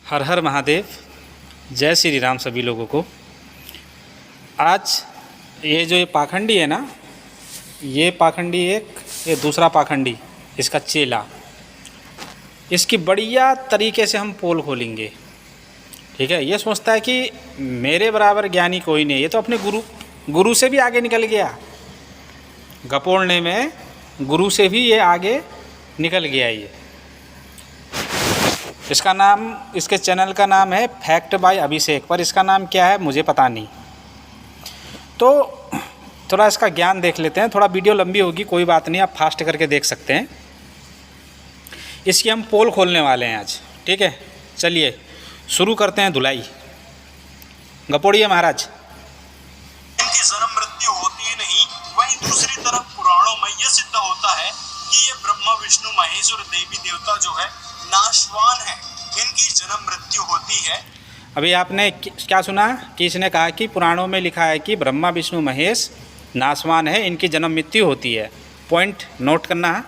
हर हर महादेव। जय श्री राम सभी लोगों को। आज ये पाखंडी है ना, ये पाखंडी ये दूसरा पाखंडी, इसका चेला, इसकी बढ़िया तरीके से हम पोल खोलेंगे। ठीक है। ये सोचता है कि मेरे बराबर ज्ञानी कोई नहीं, ये तो अपने गुरु से भी आगे निकल गया। गपोड़ने में गुरु से भी ये आगे निकल गया। ये इसका नाम, इसके चैनल का नाम है फैक्ट बाय अभिषेक, पर इसका नाम क्या है मुझे पता नहीं। तो थोड़ा इसका ज्ञान देख लेते हैं। थोड़ा वीडियो लंबी होगी, कोई बात नहीं, आप फास्ट करके देख सकते हैं। इसकी हम पोल खोलने वाले हैं आज। ठीक है, चलिए शुरू करते हैं धुलाई। गपोड़िए महाराज। इनकी जन्म मृत्यु होती ही नहीं, वहीं दूसरी तरफ पुराणों में यह सिद्ध होता है कि ये ब्रह्मा विष्णु महेश और देवी देवता जो है नाशवान है, इनकी जन्म मृत्यु होती है। अभी आपने क्या सुना कि इसने कहा कि पुराणों में लिखा है कि ब्रह्मा विष्णु महेश नाशवान है, इनकी जन्म मृत्यु होती है। पॉइंट नोट करना है।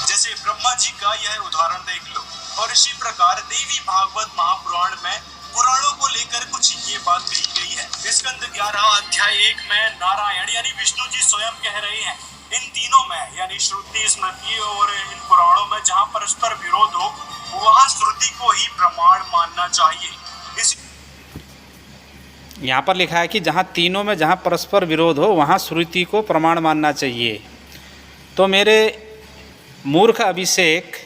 जैसे ब्रह्मा जी का यह उदाहरण देख लो, और इसी प्रकार देवी भागवत महापुराण में पुराणों को लेकर कुछ ये बात कही गई है। स्कंद 11 अध्याय 1 में नारायण यानी विष्णु जी स्वयं कह रहे हैं, इन तीनों में यानी श्रुति, स्मृति और इन पुराणों में जहाँ परस्पर विरोध हो वहाँ श्रुति को ही प्रमाण मानना चाहिए। इस यहाँ पर लिखा है कि जहाँ तीनों में जहाँ परस्पर विरोध हो वहाँ श्रुति को प्रमाण मानना चाहिए। तो मेरे मूर्ख अभिषेक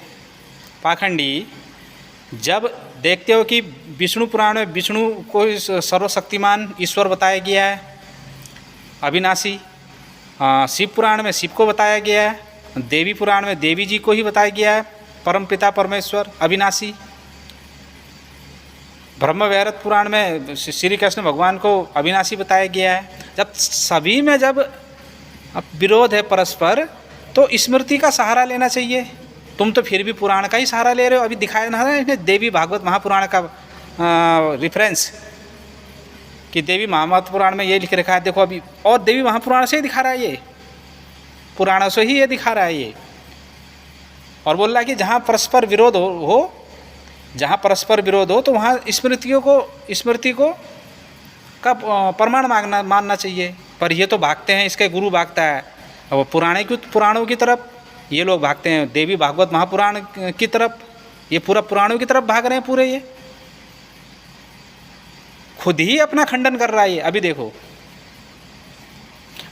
पाखंडी, जब देखते हो कि विष्णु पुराण में विष्णु को सर्वशक्तिमान ईश्वर बताया गया है, अविनाशी, शिव पुराण में शिव को बताया गया है, देवी पुराण में देवी जी को ही बताया गया है, परमपिता परमेश्वर अविनाशी, ब्रह्मवैवर्त पुराण में श्री कृष्ण भगवान को अविनाशी बताया गया है। जब सभी में जब विरोध है परस्पर, तो स्मृति का सहारा लेना चाहिए। तुम तो फिर भी पुराण का ही सहारा ले रहे हो। अभी दिखाया ना है देवी भागवत महापुराण का रेफरेंस, कि देवी महाभारत पुराण में ये लिख रखा है, देखो अभी, और देवी महापुराण से ही दिखा रहा है, ये पुराणों से ही ये दिखा रहा है ये। और बोल रहा है कि जहाँ परस्पर विरोध हो जहाँ परस्पर विरोध हो तो वहाँ स्मृति को का प्रमाण मानना चाहिए। पर ये तो भागते हैं, इसके गुरु भागता है और पुराणों की तरफ ये लोग भागते हैं, देवी भागवत महापुराण की तरफ, ये पूरा पुराणों की तरफ भाग रहे हैं पूरे। ये खुद ही अपना खंडन कर रहा है ये। अभी देखो,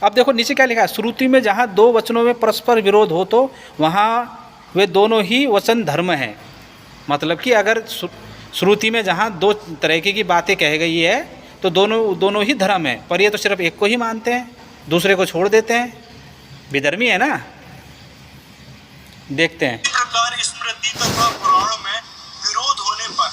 अब देखो नीचे क्या लिखा है, श्रुति में जहाँ दो वचनों में परस्पर विरोध हो तो वहाँ वे दोनों ही वचन धर्म हैं। मतलब कि अगर श्रुति में जहाँ दो तरह की बातें कह गई है तो दोनों ही धर्म है, पर ये तो सिर्फ एक को ही मानते हैं, दूसरे को छोड़ देते हैं। विधर्मी है ना। देखते हैं। इस प्रकार स्मृति तथा पुराणों में विरोध होने पर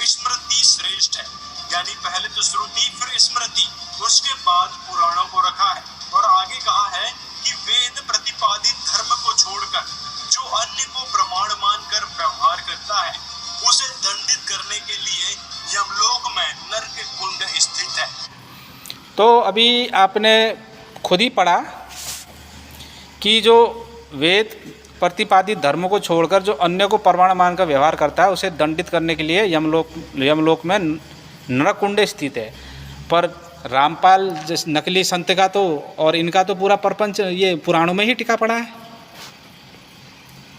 स्मृति श्रेष्ठ है, यानी पहले तो श्रुति फिर स्मृति, उसके बाद पुराणों को रखा है। और आगे कहा है कि वेद प्रतिपादित धर्म को छोड़कर जो अन्य को प्रमाण मानकर व्यवहार करता है उसे दंडित करने के लिए यमलोक में नरक कुंड स्थित है। तो अभी आपने खुद ही पढ़ा कि जो वेद प्रतिपादित धर्म को छोड़कर जो अन्य को प्रमाण मानकर व्यवहार करता है उसे दंडित करने के लिए यमलोक में नरक कुंड स्थित है। पर रामपाल जिस नकली संत का तो और इनका तो पूरा प्रपंच ये पुराणों में ही टिका पड़ा है।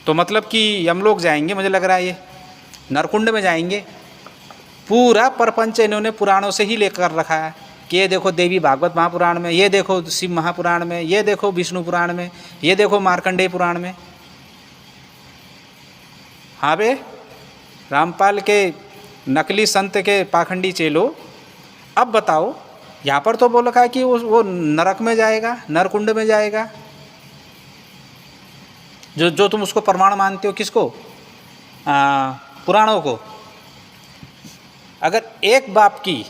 तो मतलब कि यमलोक जाएंगे, मुझे लग रहा है ये नरकुंड में जाएंगे। पूरा प्रपंच इन्होंने पुराणों से ही लेकर रखा है कि ये देखो देवी भागवत महापुराण में, ये देखो शिव महापुराण में, ये देखो विष्णु पुराण में, ये देखो मार्कंडेय पुराण में। हाँ बे, रामपाल के नकली संत के पाखंडी चेलो, अब बताओ, यहाँ पर तो बोल रखा है कि वो नरक में जाएगा, नरकुंड में जाएगा। जो तुम उसको प्रमाण मानते हो, किसको? पुराणों को। अगर एक बाप की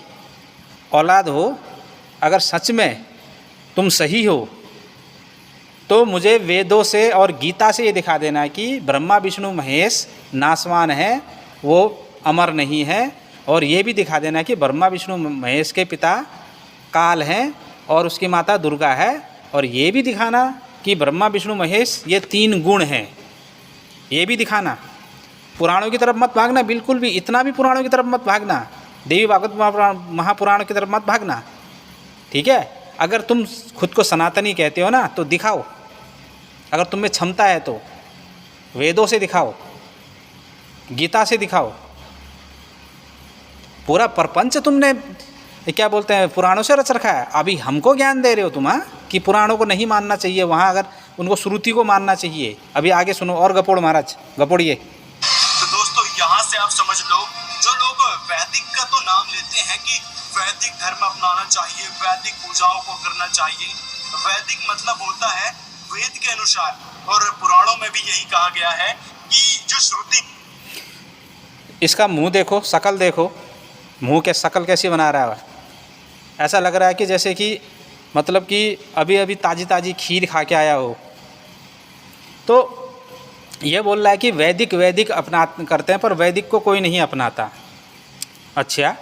औलाद हो, अगर सच में तुम सही हो, तो मुझे वेदों से और गीता से ये दिखा देना कि ब्रह्मा विष्णु महेश नाशवान है, वो अमर नहीं है। और ये भी दिखा देना कि ब्रह्मा विष्णु महेश के पिता काल हैं और उसकी माता दुर्गा है। और ये भी दिखाना कि ब्रह्मा विष्णु महेश ये तीन गुण हैं, ये भी दिखाना। पुराणों की तरफ मत भागना, बिल्कुल भी, इतना भी पुराणों की तरफ मत भागना, देवी भागवत महापुराणों की तरफ मत भागना, ठीक है। अगर तुम खुद को सनातनी कहते हो ना तो दिखाओ, अगर तुम में क्षमता है तो वेदों से दिखाओ, गीता से दिखाओ। पूरा प्रपंच तुमने क्या बोलते हैं पुराणों से रच रखा है, अभी हमको ज्ञान दे रहे हो तुम, हाँ, कि पुराणों को नहीं मानना चाहिए, वहाँ अगर उनको श्रुति को मानना चाहिए। अभी आगे सुनो और गपोड़ महाराज, गपोड़िए। तो दोस्तों यहाँ से आप समझ लो, जो लोग वैदिक का तो नाम लेते हैं कि वैदिक धर्म अपनाना चाहिए, वैदिक पूजाओं को करना चाहिए, वैदिक मतलब होता है वेद के अनुसार, और पुराणों में भी यही कहा गया है कि जो श्रुति। इसका मुंह देखो, शकल देखो, मुंह के शकल कैसी बना रहा है, ऐसा लग रहा है कि जैसे कि मतलब कि अभी अभी ताज़ी ताज़ी खीर खा के आया हो। तो ये बोल रहा है कि वैदिक वैदिक अपना करते हैं, पर वैदिक को कोई नहीं अपनाता। अच्छा,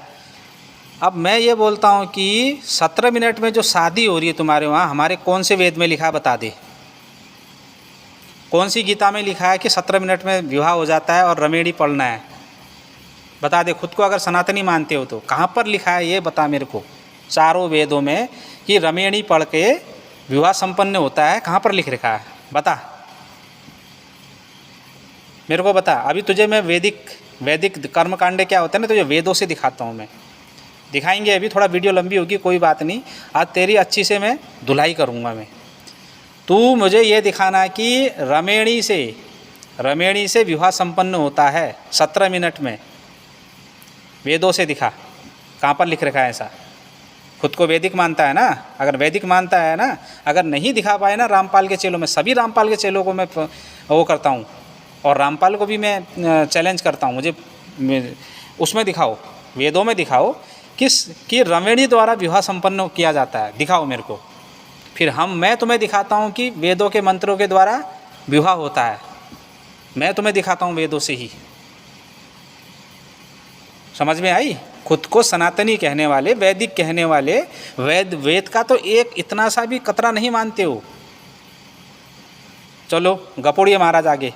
अब मैं ये बोलता हूँ कि 17 मिनट में जो शादी हो रही है तुम्हारे वहाँ, हमारे कौन से वेद में लिखा है बता दे, कौन सी गीता में लिखा है कि 17 मिनट में विवाह हो जाता है और रमेड़ी पढ़ना है, बता दे खुद को, अगर सनातनी मानते हो तो कहाँ पर लिखा है ये बता मेरे को, चारों वेदों में कि रमेणी पढ़ के विवाह संपन्न होता है, कहाँ पर लिख रखा है बता मेरे को, बता। अभी तुझे मैं वैदिक कर्मकांड क्या होता है ना, तुझे वेदों से दिखाता हूँ मैं, दिखाएंगे। अभी थोड़ा वीडियो लंबी होगी, कोई बात नहीं, आज तेरी अच्छी से मैं धुलाई करूँगा मैं। तू मुझे ये दिखाना कि रमेणी से विवाह संपन्न होता है 17 मिनट में, वेदों से दिखा, कहाँ पर लिख रखा है ऐसा। खुद को वैदिक मानता है ना, अगर वैदिक मानता है ना, अगर नहीं दिखा पाए ना रामपाल के चेलों में, सभी रामपाल के चेलों को मैं वो करता हूँ, और रामपाल को भी मैं चैलेंज करता हूँ, मुझे उसमें दिखाओ, वेदों में दिखाओ कि रमेणी द्वारा विवाह संपन्न किया जाता है, दिखाओ मेरे को। फिर मैं तुम्हें दिखाता हूँ कि वेदों के मंत्रों के द्वारा विवाह होता है, मैं तुम्हें दिखाता हूँ वेदों से ही। समझ में आई? खुद को सनातनी कहने वाले, वैदिक कहने वाले, वेद का तो एक इतना सा भी कतरा नहीं मानते हो। चलो गपोड़िए महाराज आगे।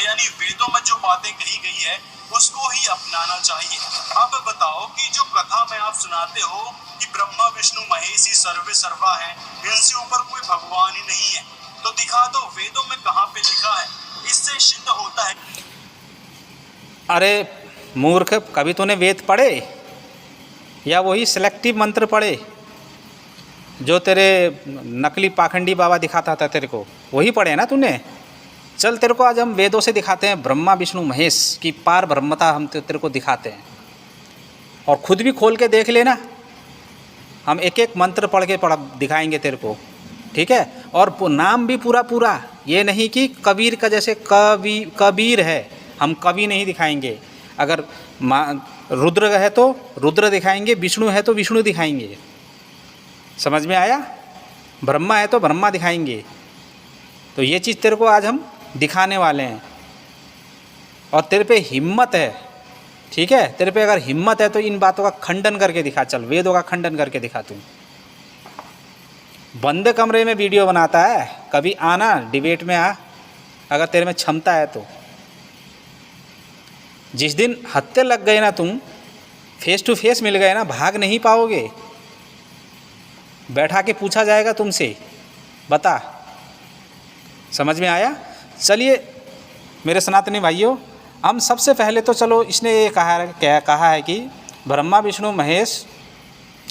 यानी वेदों में जो बातें कही गई है उसको ही अपनाना चाहिए। अब बताओ कि जो कथा में आप सुनाते हो कि ब्रह्मा विष्णु महेश ही सर्वे सर्वा है, इनसे ऊपर कोई भगवान ही नहीं है, तो दिखा दो वेदों में कहाँ पे लिखा है, इससे सिद्ध होता है। अरे मूर्ख, कभी तूने वेद पढ़े या वही सिलेक्टिव मंत्र पढ़े जो तेरे नकली पाखंडी बाबा दिखाता था तेरे को, वही पढ़े ना तूने? चल तेरे को आज हम वेदों से दिखाते हैं, ब्रह्मा विष्णु महेश की पार ब्रह्मता हम तेरे को दिखाते हैं, और खुद भी खोल के देख लेना, हम एक एक मंत्र पढ़ के दिखाएंगे तेरे को, ठीक है। और नाम भी पूरा, ये नहीं कि कबीर का जैसे कबीर है, हम कवि नहीं दिखाएंगे। अगर रुद्र है तो रुद्र दिखाएंगे, विष्णु है तो विष्णु दिखाएंगे, समझ में आया? ब्रह्मा है तो ब्रह्मा दिखाएंगे। तो ये चीज़ तेरे को आज हम दिखाने वाले हैं, और तेरे पे हिम्मत है, ठीक है, तेरे पे अगर हिम्मत है तो इन बातों का खंडन करके दिखा, चल वेदों का खंडन करके दिखा। तू बंद कमरे में वीडियो बनाता है, कभी आना डिबेट में आ, अगर तेरे में क्षमता है तो। जिस दिन हत्थे लग गए ना, तुम फेस टू फेस मिल गए ना, भाग नहीं पाओगे, बैठा के पूछा जाएगा तुमसे, बता। समझ में आया? चलिए मेरे सनातनी भाइयों, हम सबसे पहले तो चलो, इसने ये कहा है कि ब्रह्मा विष्णु महेश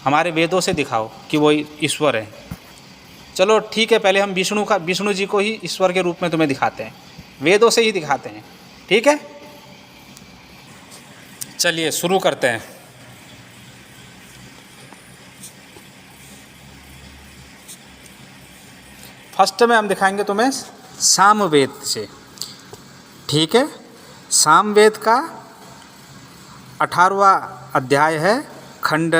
हमारे वेदों से दिखाओ कि वो ईश्वर है। चलो ठीक है, पहले हम विष्णु जी को ही ईश्वर के रूप में तुम्हें दिखाते हैं, वेदों से ही दिखाते हैं, ठीक है। चलिए शुरू करते हैं। फर्स्ट में हम दिखाएंगे तुम्हें सामवेद से, ठीक है। सामवेद का 18वां अध्याय है, खंड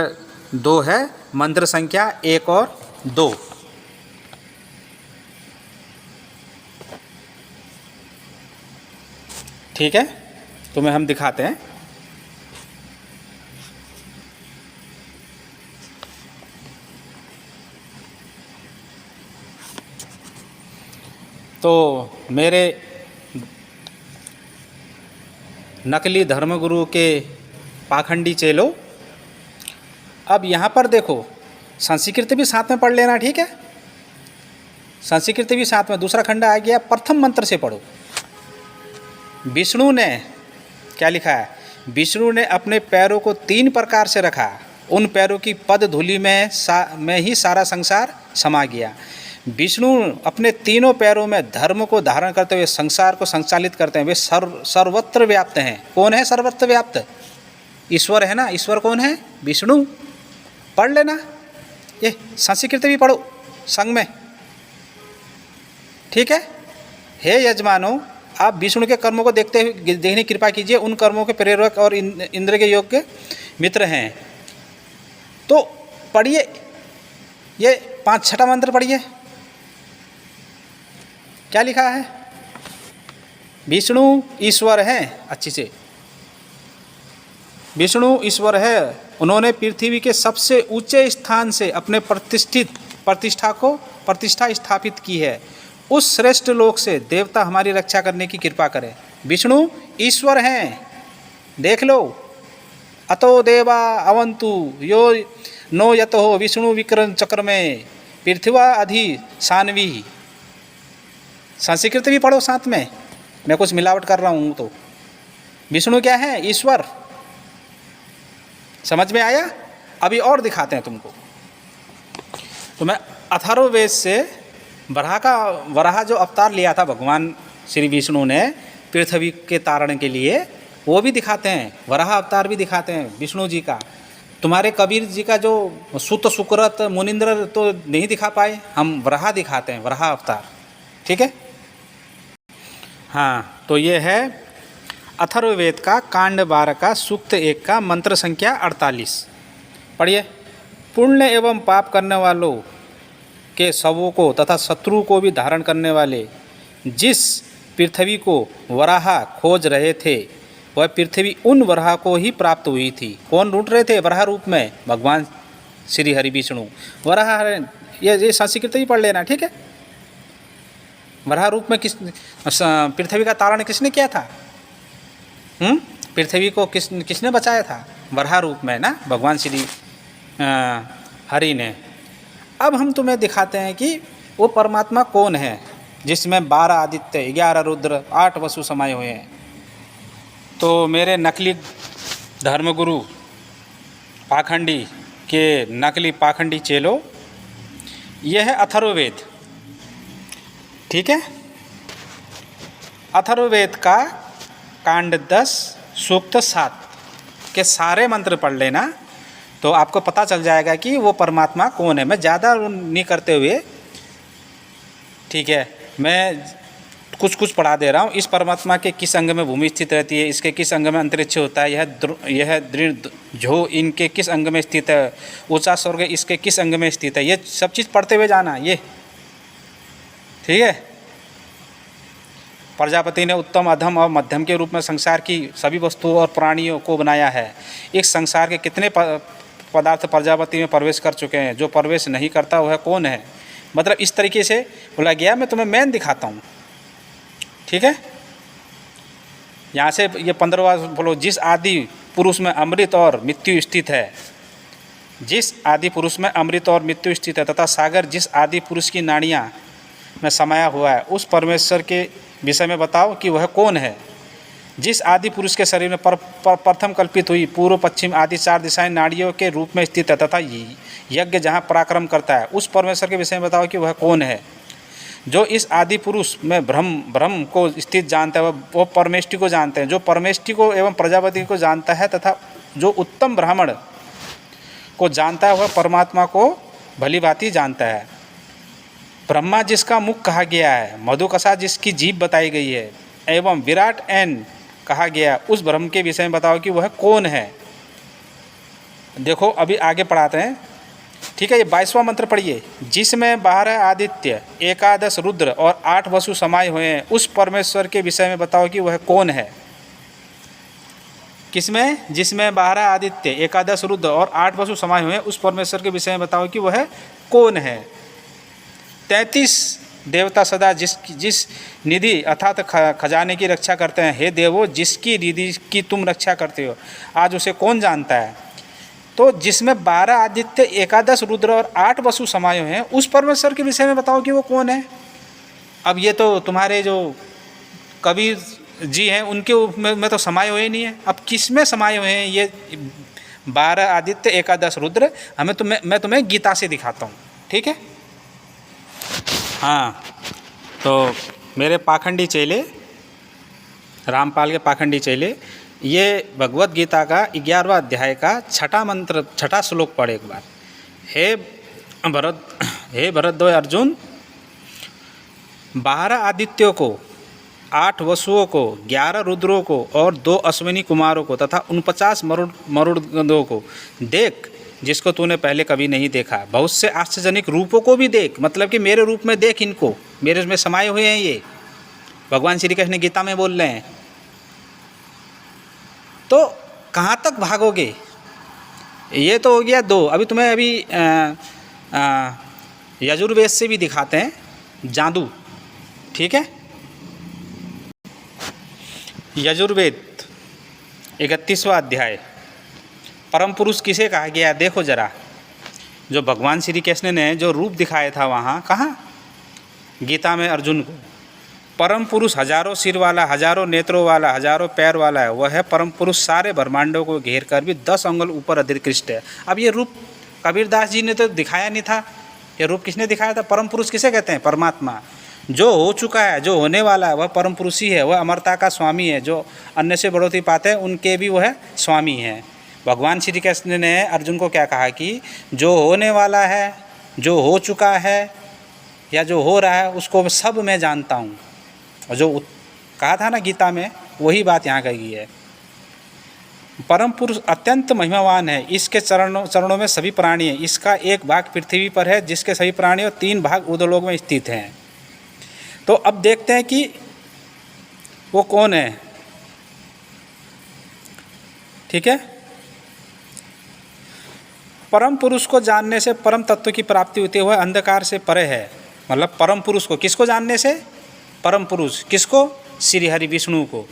2 है, मंत्र संख्या 1 और 2। ठीक है, तुम्हें हम दिखाते हैं। तो मेरे नकली धर्मगुरु के पाखंडी चेलो। अब यहाँ पर देखो, संस्कृत भी साथ में पढ़ लेना, ठीक है। संस्कृत भी साथ में, दूसरा खंड आ गया, प्रथम मंत्र से पढ़ो। विष्णु ने क्या लिखा है? विष्णु ने अपने पैरों को 3 प्रकार से रखा, उन पैरों की पद धूलि में ही सारा संसार समा गया। विष्णु अपने तीनों पैरों में धर्म को धारण करते हुए संसार को संचालित करते हैं। वे सर्वत्र व्याप्त हैं। कौन है सर्वत्र व्याप्त? ईश्वर है ना। ईश्वर कौन है? विष्णु। पढ़ लेना, ये संस्कृत भी पढ़ो संग में, ठीक है। हे यजमानों, आप विष्णु के कर्मों को देखने की कृपा कीजिए, उन कर्मों के प्रेरक और इंद्र के योग्य मित्र हैं। तो पढ़िए, ये 5 मंत्र पढ़िए, क्या लिखा है? विष्णु ईश्वर हैं, अच्छी से, विष्णु ईश्वर है। उन्होंने पृथ्वी के सबसे ऊंचे स्थान से अपने प्रतिष्ठा स्थापित की है। उस श्रेष्ठ लोक से देवता हमारी रक्षा करने की कृपा करें। विष्णु ईश्वर हैं, देख लो। अतो देवा अवंतु यो नो यतो विष्णु विक्रम चक्र में पृथ्वा अधि सान्वी। संस्कृत भी पढ़ो साथ में, मैं कुछ मिलावट कर रहा हूँ तो। विष्णु क्या है? ईश्वर। समझ में आया? अभी और दिखाते हैं तुमको। तो मैं अथर्ववेद से वराह जो अवतार लिया था भगवान श्री विष्णु ने पृथ्वी के तारण के लिए, वो भी दिखाते हैं। वराह अवतार भी दिखाते हैं विष्णु जी का। तुम्हारे कबीर जी का जो सुत सुकृत मुनिंद्र तो नहीं दिखा पाए, हम वराह दिखाते हैं, वराह अवतार, ठीक है। हाँ, तो ये है अथर्ववेद का कांड 12 का सूक्त 1 का मंत्र संख्या 48। पढ़िए। पुण्य एवं पाप करने वालों के शवों को तथा शत्रु को भी धारण करने वाले जिस पृथ्वी को वराह खोज रहे थे, वह पृथ्वी उन वराह को ही प्राप्त हुई थी। कौन ढूंढ रहे थे वराह रूप में? भगवान श्री हरि विष्णु। वराह, ये संस्कृत ही पढ़ लेना, ठीक है। वराह रूप में पृथ्वी का तारण किसने किया था? पृथ्वी को किसने बचाया था? वराह रूप में ना, भगवान श्री हरि ने। अब हम तुम्हें दिखाते हैं कि वो परमात्मा कौन है, जिसमें 12 आदित्य, 11 रुद्र, 8 वसु समाये हुए हैं। तो मेरे नकली धर्मगुरु पाखंडी के नकली पाखंडी चेलो, यह है अथर्ववेद, ठीक है। अथर्ववेद का कांड 10 सूक्त 7 के सारे मंत्र पढ़ लेना, तो आपको पता चल जाएगा कि वो परमात्मा कौन है। मैं ज़्यादा नहीं करते हुए, ठीक है, मैं कुछ पढ़ा दे रहा हूँ। इस परमात्मा के किस अंग में भूमि स्थित रहती है, इसके किस अंग में अंतरिक्ष होता है, यह दृढ़ जो इनके किस अंग में स्थित है, ऊंचा स्वर्ग इसके किस अंग में स्थित है, ये सब चीज़ पढ़ते हुए जाना, ये ठीक है। प्रजापति ने उत्तम, अधम और मध्यम के रूप में संसार की सभी वस्तुओं और प्राणियों को बनाया है। इस संसार के कितने पदार्थ प्रजापति में प्रवेश कर चुके हैं, जो प्रवेश नहीं करता वह कौन है? मतलब इस तरीके से बोला गया। मैं तुम्हें मेन दिखाता हूँ, ठीक है। यहाँ से ये 15वां बोलो, जिस आदि पुरुष में अमृत और मृत्यु स्थित है, जिस आदि पुरुष में अमृत और मृत्यु स्थित है तथा सागर जिस आदि पुरुष की नाड़ियाँ में समाया हुआ है, उस परमेश्वर के विषय में बताओ कि वह कौन है। जिस आदि पुरुष के शरीर में प्रथम कल्पित हुई पूर्व पश्चिम आदि 4 दिशाएं नाड़ियों के रूप में स्थित है तथा यज्ञ जहाँ पराक्रम करता है, उस परमेश्वर के विषय में बताओ कि वह कौन है। जो इस आदि पुरुष में ब्रह्म को स्थित जानता है, वो परमेष्टि को जानते हैं। जो परमेष्टि को एवं प्रजापति को जानता है तथा जो उत्तम ब्राह्मण को जानता है, वह परमात्मा को भली भांति जानता है। ब्रह्मा जिसका मुख कहा गया है, मधुकसा जिसकी जीभ बताई गई है, एवं विराट एन कहा गया, उस ब्रह्म के विषय में बताओ कि वह कौन है। देखो अभी आगे पढ़ाते हैं, ठीक है। ये 22वां मंत्र पढ़िए। जिसमें 12 आदित्य, 11 रुद्र और 8 वसु समाये हुए हैं, उस परमेश्वर के विषय में बताओ कि वह कौन है। किसमें? जिसमें 12 आदित्य, 11 रुद्र और 8 वसु समाये हुए हैं, उस परमेश्वर के विषय में बताओ कि वह कौन है। 33 देवता सदा जिस निधि अर्थात खजाने की रक्षा करते हैं, हे देवो जिसकी निधि की तुम रक्षा करते हो, आज उसे कौन जानता है। तो जिसमें 12 आदित्य, 11 रुद्र और 8 वसु समाये हैं, उस परमेश्वर के विषय में बताओ कि वो कौन है। अब ये तो तुम्हारे जो कबीर जी हैं उनके में तो समाये हुए नहीं है। अब किस में समाये हुए हैं ये 12 आदित्य, 11 रुद्र, मैं तुम्हें गीता से दिखाता हूँ, ठीक है। हाँ, तो मेरे पाखंडी चेले, रामपाल के पाखंडी चेले, ये भगवत गीता का 11वां अध्याय का 6ठा श्लोक पढ़े एक बार। हे भरद्वाज अर्जुन, 12 आदित्यों को, 8 वसुओं को, 11 रुद्रों को और 2 अश्विनी कुमारों को तथा 49 मरुदों को देख, जिसको तूने पहले कभी नहीं देखा। बहुत से आश्चर्यजनक रूपों को भी देख, मतलब कि मेरे रूप में देख, इनको मेरे में समाये हुए हैं। ये भगवान श्री कृष्ण गीता में बोल रहे हैं। तो कहाँ तक भागोगे। ये तो हो गया 2। अभी तुम्हें यजुर्वेद से भी दिखाते हैं जादू, ठीक है। यजुर्वेद 31वां अध्याय, परम पुरुष किसे कहा गया, देखो जरा। जो भगवान श्री कृष्ण ने जो रूप दिखाया था वहाँ, कहाँ, गीता में अर्जुन को, परम पुरुष हजारों सिर वाला, हजारों नेत्रों वाला, हजारों पैर वाला है। वह है परम पुरुष, सारे ब्रह्मांडों को घेर कर भी 10 अंगुल ऊपर अधिकृष्ट है। अब ये रूप कबीरदास जी ने तो दिखाया नहीं था। ये रूप किसने दिखाया था। परम पुरुष किसे कहते हैं, परमात्मा। जो हो चुका है, जो होने वाला है, वह परम पुरुष ही है। वह अमरता का स्वामी है। जो अन्य से बढ़ोतरी पाते हैं उनके भी वह स्वामी है। भगवान श्री कृष्ण ने अर्जुन को क्या कहा कि जो होने वाला है, जो हो चुका है या जो हो रहा है, उसको सब मैं जानता हूँ। और जो कहा था ना गीता में, वही बात यहाँ कही है। परम पुरुष अत्यंत महिमावान है। इसके चरणों में सभी प्राणी हैं। इसका एक भाग पृथ्वी पर है, जिसके सभी प्राणी और 3 भाग ऊर्ध्वलोक में स्थित हैं। तो अब देखते हैं कि वो कौन है, ठीक है। परम पुरुष को जानने से परम तत्व की प्राप्ति होती है। वह अंधकार से परे है। मतलब परम पुरुष को, किसको जानने से, परम पुरुष किसको, श्री हरि विष्णु को।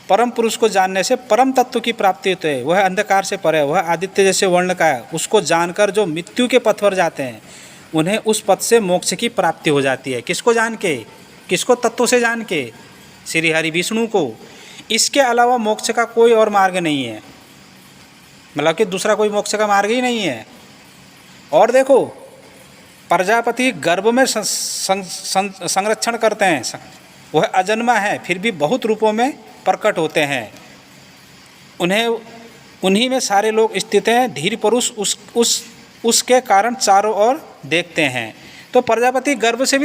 परम पुरुष को जानने से परम तत्व की प्राप्ति होती है। वह अंधकार से परे है। वह आदित्य जैसे वर्ण का है। उसको जानकर जो मृत्यु के पथ पर जाते हैं, उन्हें उस पथ से मोक्ष की प्राप्ति हो जाती है। किसको जान के, किसको तत्व से जान के, श्री हरि विष्णु को। इसके अलावा मोक्ष का कोई और मार्ग नहीं है। मतलब कि दूसरा कोई मोक्ष का मार्ग ही नहीं है। और देखो, प्रजापति गर्भ में संरक्षण करते हैं। वह अजन्मा है, फिर भी बहुत रूपों में प्रकट होते हैं। उन्हीं में सारे लोग स्थित हैं। धीर पुरुष उसके कारण चारों ओर देखते हैं। तो प्रजापति गर्भ से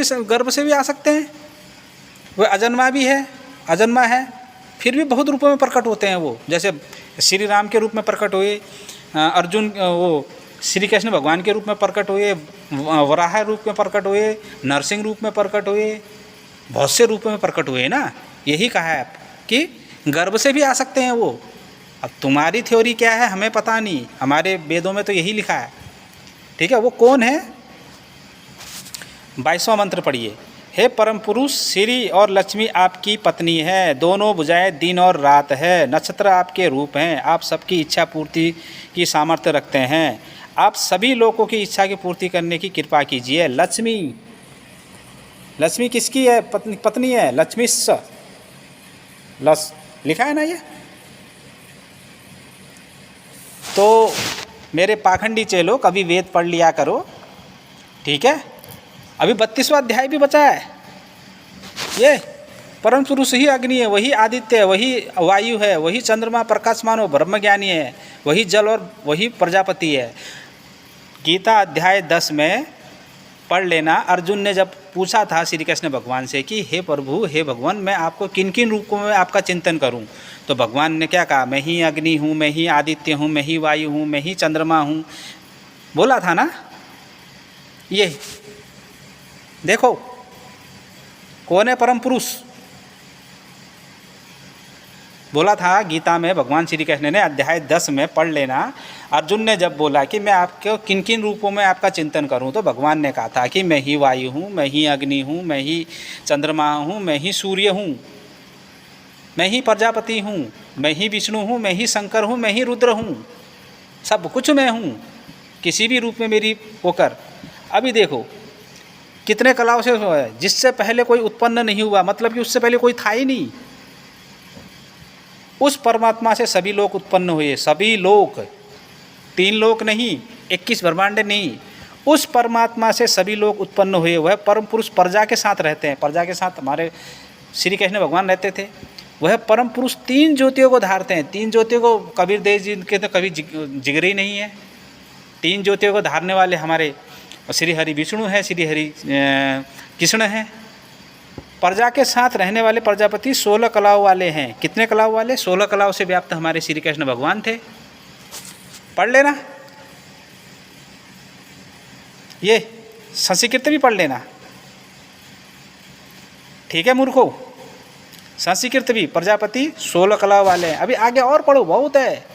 भी आ सकते हैं। वह अजन्मा भी है, अजन्मा है, फिर भी बहुत रूपों में प्रकट होते हैं। वो जैसे श्री राम के रूप में प्रकट हुए, अर्जुन वो श्री कृष्ण भगवान के रूप में प्रकट हुए, वराह रूप में प्रकट हुए, नरसिंह रूप में प्रकट हुए, बहुत से रूपों में प्रकट हुए ना। यही कहा है कि गर्भ से भी आ सकते हैं वो। अब तुम्हारी थ्योरी क्या है हमें पता नहीं, हमारे वेदों में तो यही लिखा है, ठीक है। वो कौन है, 22वां मंत्र पढ़िए। हे परम पुरुष, श्री और लक्ष्मी आपकी पत्नी है। दोनों भुजाएं दिन और रात है। नक्षत्र आपके रूप हैं। आप सबकी इच्छा पूर्ति की सामर्थ्य रखते हैं। आप सभी लोगों की इच्छा की पूर्ति करने की कृपा कीजिए। लक्ष्मी किसकी है, पत्नी है, लक्ष्मी लिखा है ना ये। तो मेरे पाखंडी चेलो, कभी वेद पढ़ लिया करो, ठीक है। अभी 32वां अध्याय भी बचा है। ये परम पुरुष ही अग्नि है, वही आदित्य है, वही वायु है, वही चंद्रमा प्रकाशमान और ब्रह्मज्ञानी है, वही जल और वही प्रजापति है। गीता अध्याय 10 में पढ़ लेना। अर्जुन ने जब पूछा था श्री कृष्ण भगवान से कि हे प्रभु, हे भगवान, मैं आपको किन किन रूपों में आपका चिंतन करूं, तो भगवान ने क्या कहा, मैं ही अग्नि हूँ, मैं ही आदित्य हूँ, मैं ही वायु हूँ, मैं ही चंद्रमा हूँ, बोला था ना। ये देखो कौन है परम पुरुष, बोला था गीता में, भगवान श्री कृष्ण ने अध्याय 10 में पढ़ लेना। अर्जुन ने जब बोला कि मैं आपको किन किन रूपों में आपका चिंतन करूं, तो भगवान ने कहा था कि मैं ही वायु हूँ, मैं ही अग्नि हूँ, मैं ही चंद्रमा हूँ, मैं ही सूर्य हूँ, मैं ही प्रजापति हूँ, मैं ही विष्णु हूँ, मैं ही शंकर हूँ, मैं ही रुद्र हूँ, सब कुछ मैं हूँ, किसी भी रूप में मेरी होकर। अभी देखो कितने कलाओं से हुआ है, जिससे पहले कोई उत्पन्न नहीं हुआ, मतलब कि उससे पहले कोई था ही नहीं। उस परमात्मा से सभी लोग उत्पन्न हुए, सभी लोग, 3 लोक नहीं, 21 ब्रह्मांड नहीं, उस परमात्मा से सभी लोग उत्पन्न हुए। वह परम पुरुष प्रजा के साथ रहते हैं, प्रजा के साथ हमारे श्री कृष्ण भगवान रहते थे। वह परम पुरुष 3 ज्योतियों को धारते हैं। 3 ज्योतियों को कबीर देव जी के तो कभी जिगरे ही नहीं है। 3 ज्योतियों को धारने वाले हमारे श्री हरि विष्णु है, श्री हरि कृष्ण है। प्रजा के साथ रहने वाले प्रजापति 16 कलाओं वाले हैं। कितने कलाओं वाले? 16 कलाओं से व्याप्त हमारे श्री कृष्ण भगवान थे। पढ़ लेना, ये संस्कृत भी पढ़ लेना, ठीक है मूर्खों। संस्कृत भी प्रजापति 16 कलाओं वाले हैं। अभी आगे और पढ़ो, बहुत है,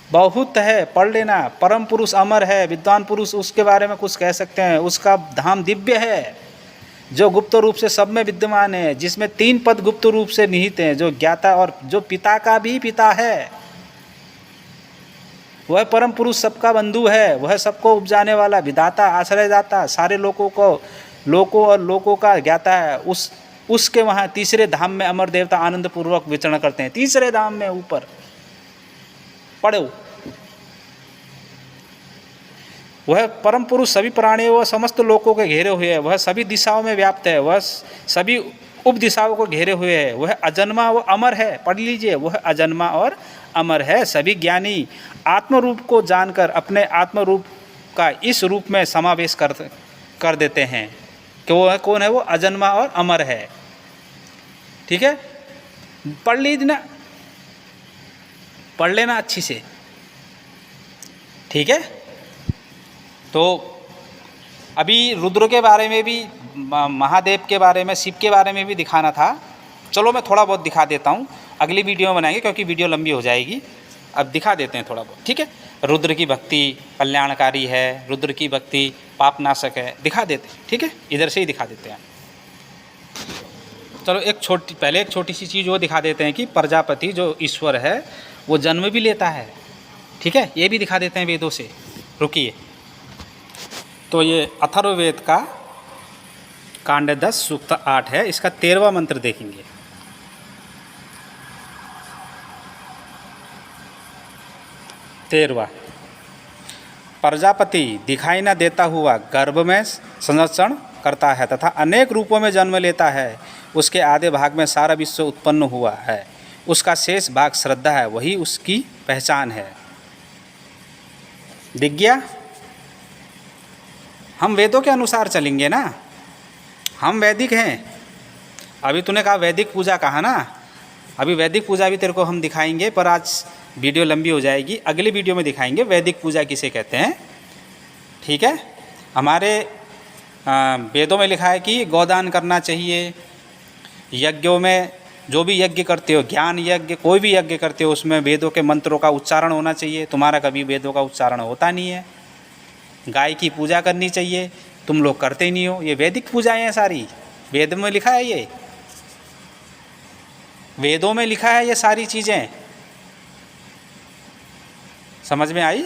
बहुत है, पढ़ लेना। परम पुरुष अमर है, विद्वान पुरुष उसके बारे में कुछ कह सकते हैं। उसका धाम दिव्य है, जो गुप्त रूप से सब में विद्यमान है, जिसमें 3 पद गुप्त रूप से निहित हैं, जो ज्ञाता और जो पिता का भी पिता है। वह परम पुरुष सबका बंधु है, वह सबको उपजाने वाला, विधाता, आश्रयदाता, सारे लोगों और लोकों का ज्ञाता है। उसके वहाँ तीसरे धाम में अमर देवता आनंद पूर्वक विचरण करते हैं। तीसरे धाम में ऊपर पढ़ो। वह परम पुरुष सभी प्राणियों व समस्त लोकों के घेरे हुए है। वह सभी दिशाओं में व्याप्त है, वह सभी उप दिशाओं को घेरे हुए है। वह अजन्मा व अमर है। पढ़ लीजिए, वह अजन्मा और अमर है। सभी ज्ञानी आत्मरूप को जानकर अपने आत्मरूप का इस रूप में समावेश कर देते हैं कि वह कौन है? वो अजन्मा और अमर है। ठीक है, पढ़ लीजिए, पढ़ लेना अच्छी से, ठीक है। तो अभी रुद्र के बारे में भी, महादेव के बारे में, शिव के बारे में भी दिखाना था। चलो मैं थोड़ा बहुत दिखा देता हूँ, अगली वीडियो में बनाएंगे क्योंकि वीडियो लंबी हो जाएगी। अब दिखा देते हैं थोड़ा बहुत, ठीक है। रुद्र की भक्ति कल्याणकारी है, रुद्र की भक्ति पापनाशक है, दिखा देते हैं, ठीक है। इधर से ही दिखा देते हैं। चलो पहले एक छोटी सी चीज़ वो दिखा देते हैं कि प्रजापति जो ईश्वर है वो जन्म भी लेता है, ठीक है। ये भी दिखा देते हैं वेदों से। रुकिए, तो ये अथर्ववेद का कांड 10 सूक्त 8 है, इसका 13वां मंत्र देखेंगे। प्रजापति दिखाई न देता हुआ गर्भ में संरक्षण करता है तथा अनेक रूपों में जन्म लेता है। उसके आधे भाग में सारा विश्व उत्पन्न हुआ है, उसका शेष भाग श्रद्धा है, वही उसकी पहचान है। दिख गया? हम वेदों के अनुसार चलेंगे ना, हम वैदिक हैं। अभी तूने कहा वैदिक पूजा कहा ना, अभी वैदिक पूजा भी तेरे को हम दिखाएंगे, पर आज वीडियो लंबी हो जाएगी। अगली वीडियो में दिखाएंगे वैदिक पूजा किसे कहते हैं, ठीक है। हमारे वेदों में लिखा है कि गोदान करना चाहिए। यज्ञों में जो भी यज्ञ करते हो, ज्ञान यज्ञ, कोई भी यज्ञ करते हो, उसमें वेदों के मंत्रों का उच्चारण होना चाहिए। तुम्हारा कभी वेदों का उच्चारण होता नहीं है। गाय की पूजा करनी चाहिए, तुम लोग करते ही नहीं हो। ये वैदिक पूजाएं हैं सारी, वेद में लिखा है, ये वेदों में लिखा है ये सारी चीज़ें। समझ में आई?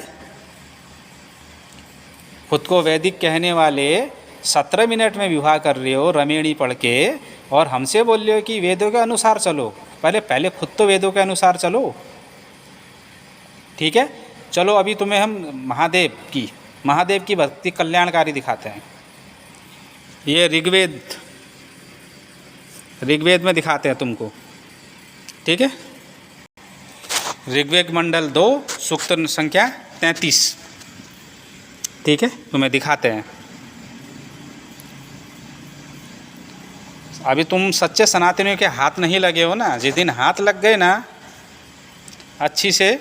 खुद को वैदिक कहने वाले 17 मिनट में विवाह कर रहे हो रमेणी पढ़ के, और हमसे बोल रहे हो कि वेदों के अनुसार चलो। पहले खुद तो वेदों के अनुसार चलो, ठीक है। चलो अभी तुम्हें हम महादेव की भक्ति कल्याणकारी दिखाते हैं। ये ऋग्वेद में दिखाते हैं तुमको, ठीक है। ऋग्वेद मंडल 2 सूक्त संख्या 33, ठीक है, तुम्हें दिखाते हैं। अभी तुम सच्चे सनातनियों के हाथ नहीं लगे हो ना, जिस दिन हाथ लग गए ना अच्छी से,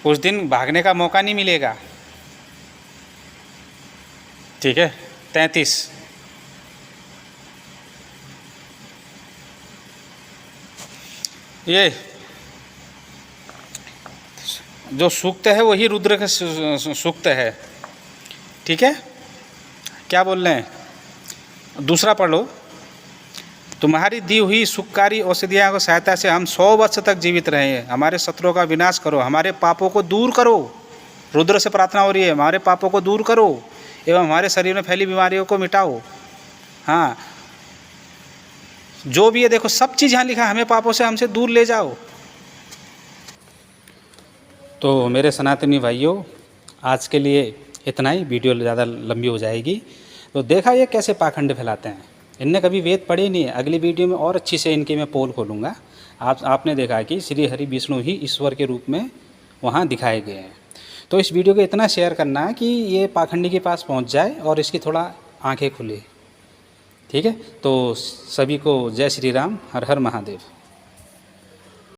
उस दिन भागने का मौका नहीं मिलेगा, ठीक है। 33 ये जो सूक्त है वही रुद्र का सूक्त है, ठीक है। क्या बोल रहे हैं, दूसरा पढ़ लो। तुम्हारी दी हुई सुखकारी औषधियों की सहायता से हम 100 वर्ष तक जीवित रहे, हमारे शत्रुओं का विनाश करो, हमारे पापों को दूर करो। रुद्र से प्रार्थना हो रही है, हमारे पापों को दूर करो एवं हमारे शरीर में फैली बीमारियों को मिटाओ। हाँ, जो भी है देखो सब चीज़ यहाँ लिखा है, हमें पापों से हमसे दूर ले जाओ। तो मेरे सनातनी भाइयों, आज के लिए इतना ही, वीडियो ज़्यादा लंबी हो जाएगी। तो देखा ये कैसे पाखंड फैलाते हैं, इनने कभी वेद पढ़े नहीं है। अगली वीडियो में और अच्छी से इनकी मैं पोल खोलूँगा। आपने देखा कि श्री हरि विष्णु ही ईश्वर के रूप में वहाँ दिखाए गए हैं। तो इस वीडियो को इतना शेयर करना है कि ये पाखंडी के पास पहुँच जाए और इसकी थोड़ा आंखें खुले, ठीक है। तो सभी को जय श्री राम, हर हर महादेव।